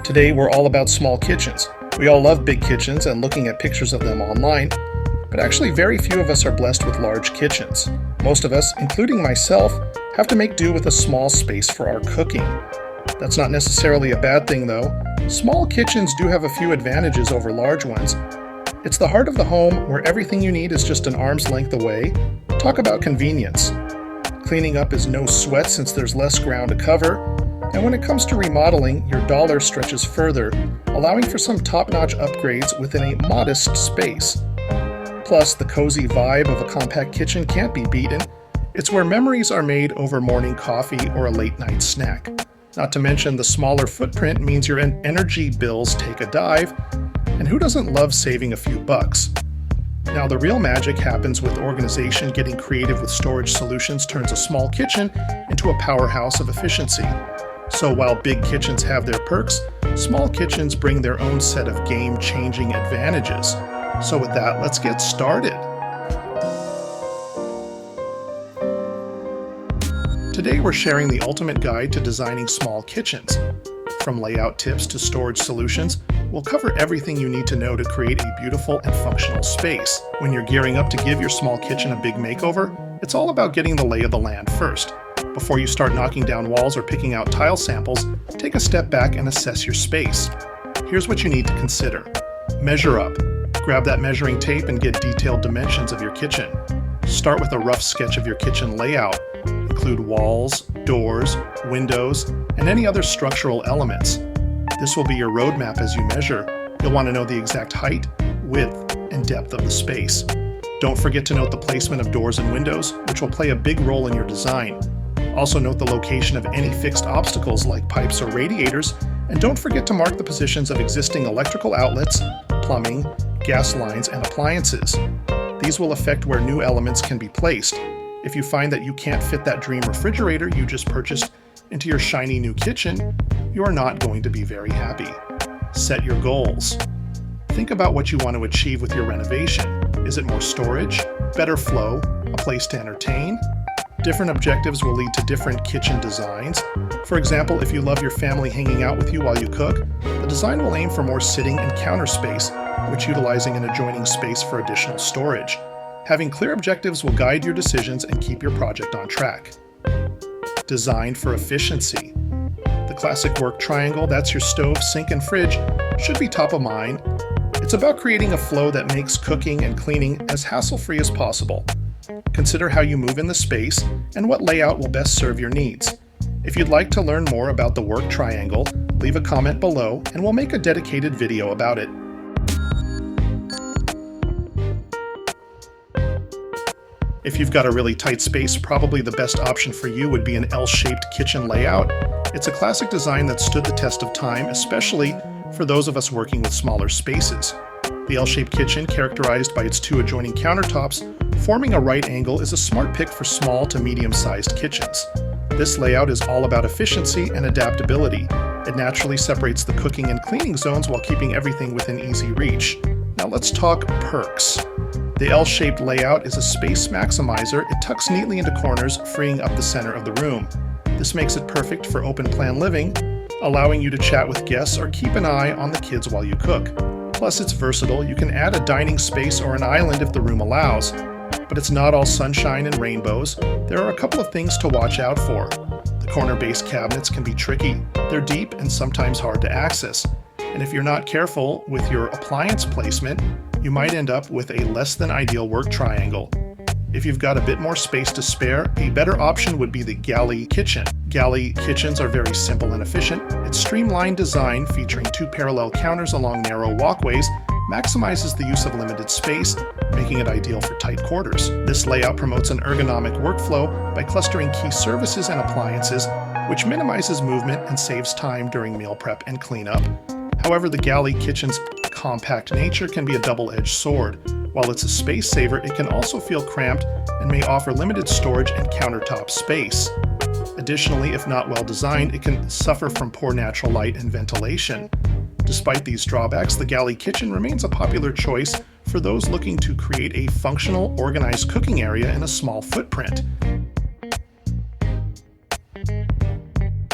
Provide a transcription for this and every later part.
Today we're all about small kitchens. We all love big kitchens and looking at pictures of them online, but actually very few of us are blessed with large kitchens. Most of us, including myself, have to make do with a small space for our cooking. That's not necessarily a bad thing though. Small kitchens do have a few advantages over large ones. It's the heart of the home where everything you need is just an arm's length away. Talk about convenience. Cleaning up is no sweat since there's less ground to cover. And when it comes to remodeling, your dollar stretches further, allowing for some top-notch upgrades within a modest space. Plus, the cozy vibe of a compact kitchen can't be beaten. It's where memories are made over morning coffee or a late-night snack. Not to mention the smaller footprint means your energy bills take a dive, and who doesn't love saving a few bucks? Now, the real magic happens with organization. Getting creative with storage solutions turns a small kitchen into a powerhouse of efficiency. So while big kitchens have their perks, small kitchens bring their own set of game-changing advantages. So with that, let's get started. Today we're sharing the ultimate guide to designing small kitchens. From layout tips to storage solutions, we'll cover everything you need to know to create a beautiful and functional space. When you're gearing up to give your small kitchen a big makeover, it's all about getting the lay of the land first. Before you start knocking down walls or picking out tile samples, take a step back and assess your space. Here's what you need to consider. Measure up. Grab that measuring tape and get detailed dimensions of your kitchen. Start with a rough sketch of your kitchen layout. Include walls, doors, windows, and any other structural elements. This will be your roadmap as you measure. You'll want to know the exact height, width, and depth of the space. Don't forget to note the placement of doors and windows, which will play a big role in your design. Also note the location of any fixed obstacles like pipes or radiators, and don't forget to mark the positions of existing electrical outlets, plumbing, gas lines, and appliances. These will affect where new elements can be placed. If you find that you can't fit that dream refrigerator you just purchased into your shiny new kitchen, you are not going to be very happy. Set your goals. Think about what you want to achieve with your renovation. Is it more storage, better flow, a place to entertain? Different objectives will lead to different kitchen designs. For example, if you love your family hanging out with you while you cook, the design will aim for more sitting and counter space, which utilizing an adjoining space for additional storage. Having clear objectives will guide your decisions and keep your project on track. Design for efficiency. The classic work triangle, that's your stove, sink, and fridge, should be top of mind. It's about creating a flow that makes cooking and cleaning as hassle-free as possible. Consider how you move in the space and what layout will best serve your needs. If you'd like to learn more about the work triangle, leave a comment below and we'll make a dedicated video about it. If you've got a really tight space, probably the best option for you would be an L-shaped kitchen layout. It's a classic design that stood the test of time, especially for those of us working with smaller spaces. The L-shaped kitchen, characterized by its two adjoining countertops, forming a right angle, is a smart pick for small to medium-sized kitchens. This layout is all about efficiency and adaptability. It naturally separates the cooking and cleaning zones while keeping everything within easy reach. Now let's talk perks. The L-shaped layout is a space maximizer. It tucks neatly into corners, freeing up the center of the room. This makes it perfect for open-plan living, allowing you to chat with guests or keep an eye on the kids while you cook. Plus, it's versatile. You can add a dining space or an island if the room allows. But it's not all sunshine and rainbows. There are a couple of things to watch out for. The corner-based cabinets can be tricky. They're deep and sometimes hard to access. And if you're not careful with your appliance placement, you might end up with a less than ideal work triangle. If you've got a bit more space to spare, a better option would be the galley kitchen. Galley kitchens are very simple and efficient. Its streamlined design, featuring two parallel counters along narrow walkways, maximizes the use of limited space, making it ideal for tight quarters. This layout promotes an ergonomic workflow by clustering key services and appliances, which minimizes movement and saves time during meal prep and cleanup. However, the galley kitchen's compact nature can be a double-edged sword. While it's a space saver, it can also feel cramped and may offer limited storage and countertop space. Additionally, if not well designed, it can suffer from poor natural light and ventilation. Despite these drawbacks, the galley kitchen remains a popular choice for those looking to create a functional, organized cooking area in a small footprint.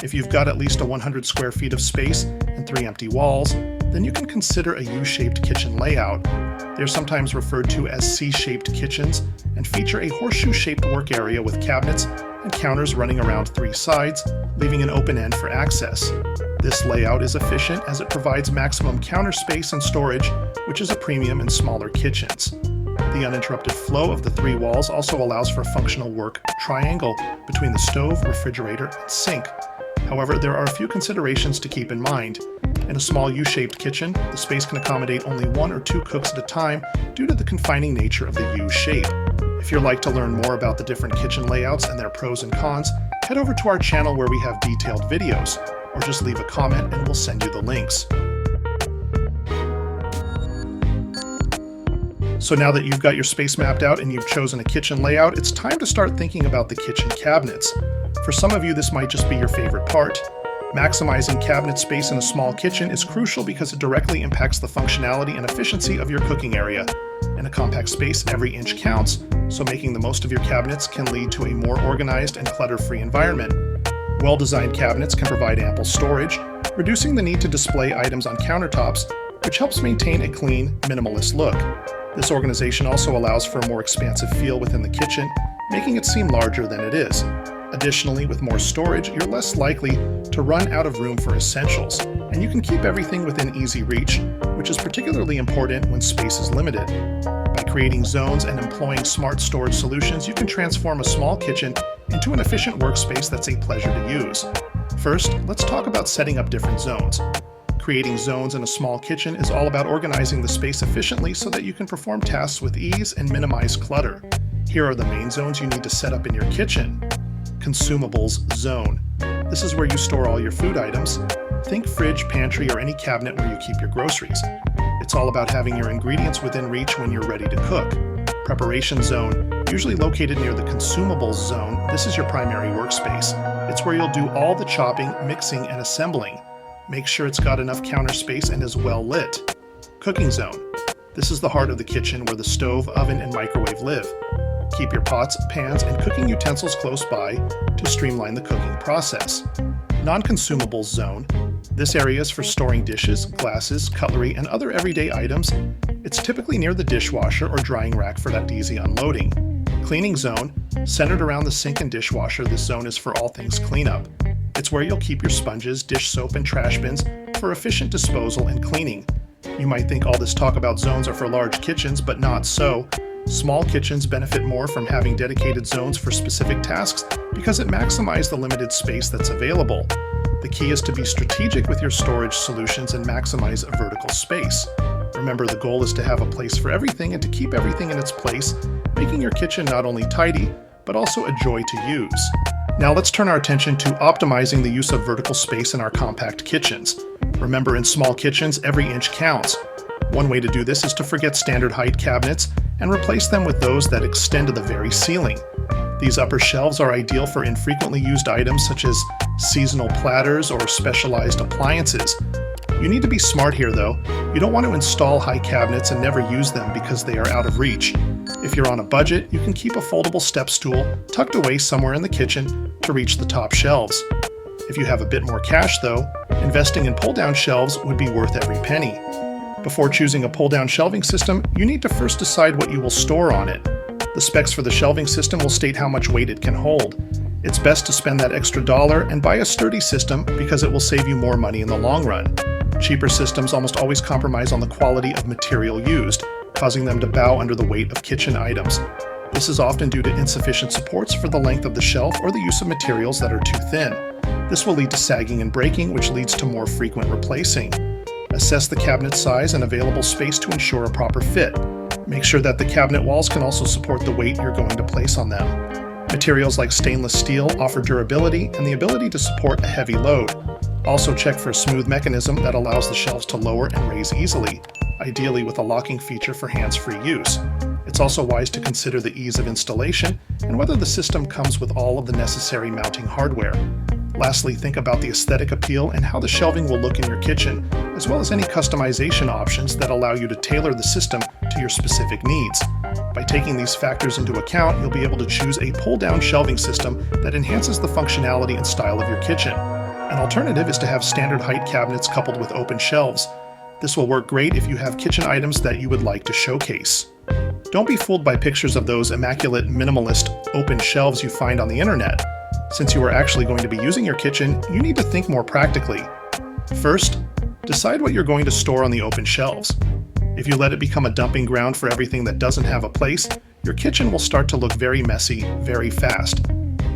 If you've got at least 100 square feet of space and and 3 empty walls, then you can consider a U-shaped kitchen layout. They're sometimes referred to as C-shaped kitchens and feature a horseshoe-shaped work area with cabinets and counters running around 3 sides, leaving an open end for access. This layout is efficient as it provides maximum counter space and storage, which is a premium in smaller kitchens. The uninterrupted flow of the 3 walls also allows for a functional work triangle between the stove, refrigerator, and sink. However, there are a few considerations to keep in mind. In a small U-shaped kitchen, the space can accommodate only 1 or 2 cooks at a time due to the confining nature of the U shape. If you'd like to learn more about the different kitchen layouts and their pros and cons, head over to our channel where we have detailed videos, or just leave a comment and we'll send you the links. So now that you've got your space mapped out and you've chosen a kitchen layout, it's time to start thinking about the kitchen cabinets. For some of you, this might just be your favorite part. Maximizing cabinet space in a small kitchen is crucial because it directly impacts the functionality and efficiency of your cooking area. In a compact space, every inch counts, so making the most of your cabinets can lead to a more organized and clutter-free environment. Well-designed cabinets can provide ample storage, reducing the need to display items on countertops, which helps maintain a clean, minimalist look. This organization also allows for a more expansive feel within the kitchen, making it seem larger than it is. Additionally, with more storage, you're less likely to run out of room for essentials, and you can keep everything within easy reach, which is particularly important when space is limited. By creating zones and employing smart storage solutions, you can transform a small kitchen into an efficient workspace that's a pleasure to use. First, let's talk about setting up different zones. Creating zones in a small kitchen is all about organizing the space efficiently so that you can perform tasks with ease and minimize clutter. Here are the main zones you need to set up in your kitchen. Consumables zone. This is where you store all your food items. Think fridge, pantry, or any cabinet where you keep your groceries. It's all about having your ingredients within reach when you're ready to cook. Preparation zone. Usually located near the consumables zone, this is your primary workspace. It's where you'll do all the chopping, mixing, and assembling. Make sure it's got enough counter space and is well lit. Cooking zone. This is the heart of the kitchen where the stove, oven, and microwave live. Keep your pots, pans, and cooking utensils close by to streamline the cooking process. Non-consumables zone. This area is for storing dishes, glasses, cutlery, and other everyday items. It's typically near the dishwasher or drying rack for that easy unloading. Cleaning zone. Centered around the sink and dishwasher, this zone is for all things cleanup. It's where you'll keep your sponges, dish soap, and trash bins for efficient disposal and cleaning. You might think all this talk about zones are for large kitchens, but not so. Small kitchens benefit more from having dedicated zones for specific tasks because it maximizes the limited space that's available. The key is to be strategic with your storage solutions and maximize vertical space. Remember, the goal is to have a place for everything and to keep everything in its place, making your kitchen not only tidy, but also a joy to use. Now let's turn our attention to optimizing the use of vertical space in our compact kitchens. Remember, in small kitchens, every inch counts. One way to do this is to forget standard height cabinets and replace them with those that extend to the very ceiling. These upper shelves are ideal for infrequently used items such as seasonal platters or specialized appliances. You need to be smart here though. You don't want to install high cabinets and never use them because they are out of reach. If you're on a budget, you can keep a foldable step stool tucked away somewhere in the kitchen to reach the top shelves. If you have a bit more cash though, investing in pull-down shelves would be worth every penny. Before choosing a pull-down shelving system, you need to first decide what you will store on it. The specs for the shelving system will state how much weight it can hold. It's best to spend that extra dollar and buy a sturdy system because it will save you more money in the long run. Cheaper systems almost always compromise on the quality of material used, causing them to bow under the weight of kitchen items. This is often due to insufficient supports for the length of the shelf or the use of materials that are too thin. This will lead to sagging and breaking, which leads to more frequent replacing. Assess the cabinet size and available space to ensure a proper fit. Make sure that the cabinet walls can also support the weight you're going to place on them. Materials like stainless steel offer durability and the ability to support a heavy load. Also check for a smooth mechanism that allows the shelves to lower and raise easily, ideally with a locking feature for hands-free use. It's also wise to consider the ease of installation and whether the system comes with all of the necessary mounting hardware. Lastly, think about the aesthetic appeal and how the shelving will look in your kitchen, as well as any customization options that allow you to tailor the system to your specific needs. By taking these factors into account, you'll be able to choose a pull-down shelving system that enhances the functionality and style of your kitchen. An alternative is to have standard height cabinets coupled with open shelves. This will work great if you have kitchen items that you would like to showcase. Don't be fooled by pictures of those immaculate minimalist open shelves you find on the internet. Since you are actually going to be using your kitchen, you need to think more practically. First, decide what you're going to store on the open shelves. If you let it become a dumping ground for everything that doesn't have a place, your kitchen will start to look very messy very fast.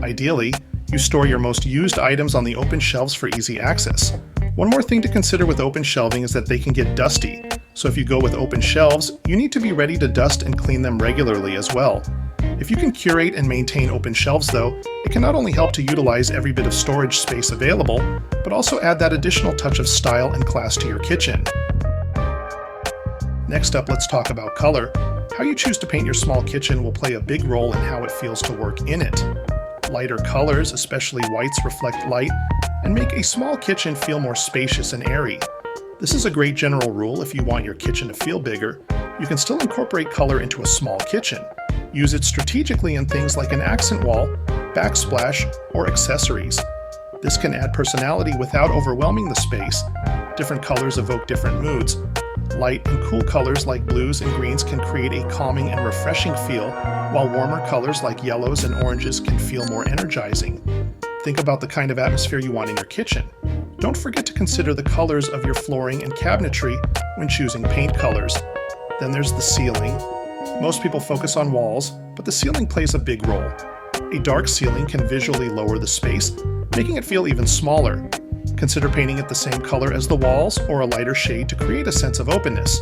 Ideally, you store your most used items on the open shelves for easy access. One more thing to consider with open shelving is that they can get dusty, so if you go with open shelves, you need to be ready to dust and clean them regularly as well. If you can curate and maintain open shelves though, it can not only help to utilize every bit of storage space available, but also add that additional touch of style and class to your kitchen. Next up, let's talk about color. How you choose to paint your small kitchen will play a big role in how it feels to work in it. Lighter colors, especially whites, reflect light and make a small kitchen feel more spacious and airy. This is a great general rule if you want your kitchen to feel bigger. You can still incorporate color into a small kitchen. Use it strategically in things like an accent wall, backsplash, or accessories. This can add personality without overwhelming the space. Different colors evoke different moods. Light and cool colors like blues and greens can create a calming and refreshing feel, while warmer colors like yellows and oranges can feel more energizing. Think about the kind of atmosphere you want in your kitchen. Don't forget to consider the colors of your flooring and cabinetry when choosing paint colors. Then there's the ceiling. Most people focus on walls, but the ceiling plays a big role. A dark ceiling can visually lower the space, making it feel even smaller. Consider painting it the same color as the walls or a lighter shade to create a sense of openness.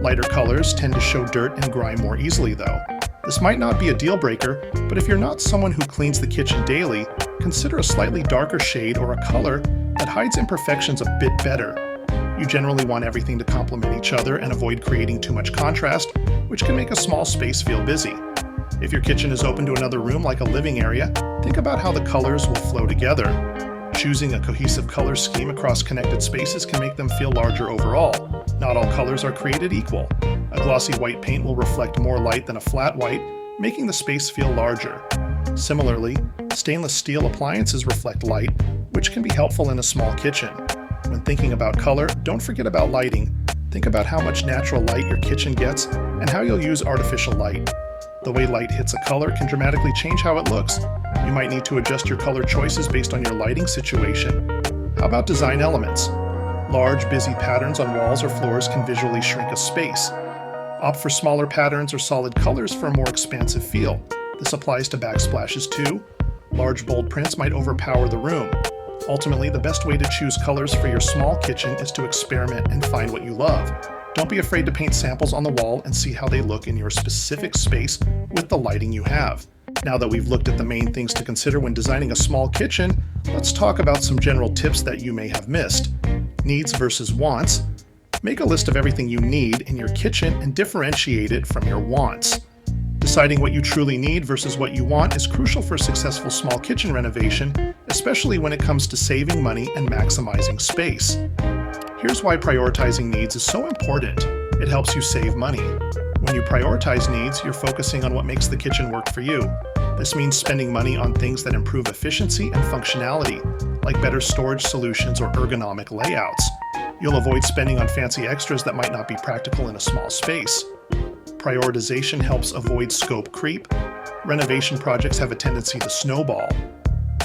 Lighter colors tend to show dirt and grime more easily though. This might not be a deal breaker, but if you're not someone who cleans the kitchen daily, consider a slightly darker shade or a color that hides imperfections a bit better. You generally want everything to complement each other and avoid creating too much contrast, which can make a small space feel busy. If your kitchen is open to another room like a living area, think about how the colors will flow together. Choosing a cohesive color scheme across connected spaces can make them feel larger overall. Not all colors are created equal. A glossy white paint will reflect more light than a flat white, making the space feel larger. Similarly, stainless steel appliances reflect light, which can be helpful in a small kitchen. When thinking about color, don't forget about lighting. Think about how much natural light your kitchen gets and how you'll use artificial light. The way light hits a color can dramatically change how it looks. You might need to adjust your color choices based on your lighting situation. How about design elements? Large, busy patterns on walls or floors can visually shrink a space. Opt for smaller patterns or solid colors for a more expansive feel. This applies to backsplashes too. Large, bold prints might overpower the room. Ultimately, the best way to choose colors for your small kitchen is to experiment and find what you love. Don't be afraid to paint samples on the wall and see how they look in your specific space with the lighting you have. Now that we've looked at the main things to consider when designing a small kitchen, let's talk about some general tips that you may have missed. Needs versus wants. Make a list of everything you need in your kitchen and differentiate it from your wants. Deciding what you truly need versus what you want is crucial for a successful small kitchen renovation, especially when it comes to saving money and maximizing space. Here's why prioritizing needs is so important. It helps you save money. When you prioritize needs, you're focusing on what makes the kitchen work for you. This means spending money on things that improve efficiency and functionality, like better storage solutions or ergonomic layouts. You'll avoid spending on fancy extras that might not be practical in a small space. Prioritization helps avoid scope creep. Renovation projects have a tendency to snowball.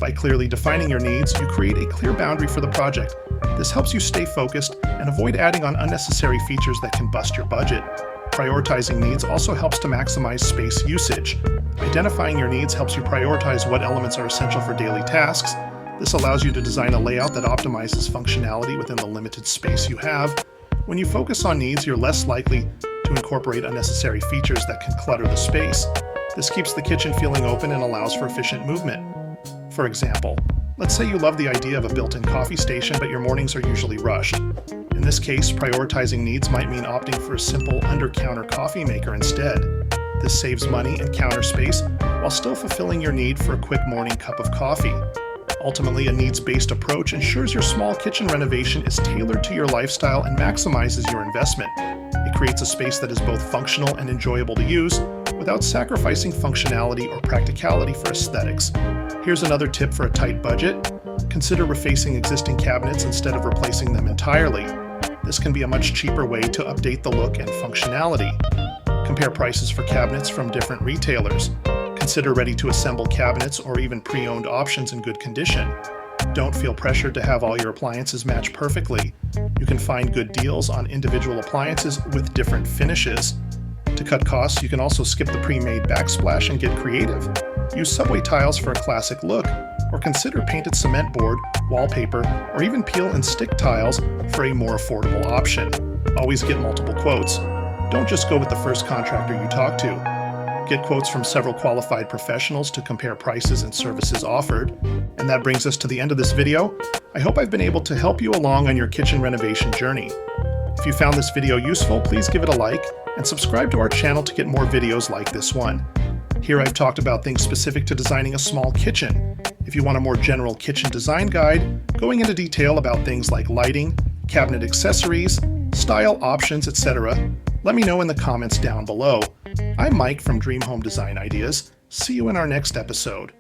By clearly defining your needs, you create a clear boundary for the project. This helps you stay focused and avoid adding on unnecessary features that can bust your budget. Prioritizing needs also helps to maximize space usage. Identifying your needs helps you prioritize what elements are essential for daily tasks. This allows you to design a layout that optimizes functionality within the limited space you have. When you focus on needs, you're less likely to incorporate unnecessary features that can clutter the space. This keeps the kitchen feeling open and allows for efficient movement. For example, let's say you love the idea of a built-in coffee station, but your mornings are usually rushed. In this case, prioritizing needs might mean opting for a simple under-counter coffee maker instead. This saves money and counter space while still fulfilling your need for a quick morning cup of coffee. Ultimately, a needs-based approach ensures your small kitchen renovation is tailored to your lifestyle and maximizes your investment. It creates a space that is both functional and enjoyable to use without sacrificing functionality or practicality for aesthetics. Here's another tip for a tight budget. Consider refacing existing cabinets instead of replacing them entirely. This can be a much cheaper way to update the look and functionality. Compare prices for cabinets from different retailers. Consider ready-to-assemble cabinets or even pre-owned options in good condition. Don't feel pressured to have all your appliances match perfectly. You can find good deals on individual appliances with different finishes. To cut costs, you can also skip the pre-made backsplash and get creative. Use subway tiles for a classic look, or consider painted cement board, wallpaper, or even peel and stick tiles for a more affordable option. Always get multiple quotes. Don't just go with the first contractor you talk to. Get quotes from several qualified professionals to compare prices and services offered. And that brings us to the end of this video. I hope I've been able to help you along on your kitchen renovation journey. If you found this video useful, please give it a like and subscribe to our channel to get more videos like this one. Here I've talked about things specific to designing a small kitchen. If you want a more general kitchen design guide, going into detail about things like lighting, cabinet accessories, style options, etc., let me know in the comments down below. I'm Mike from Dream Home Design Ideas. See you in our next episode.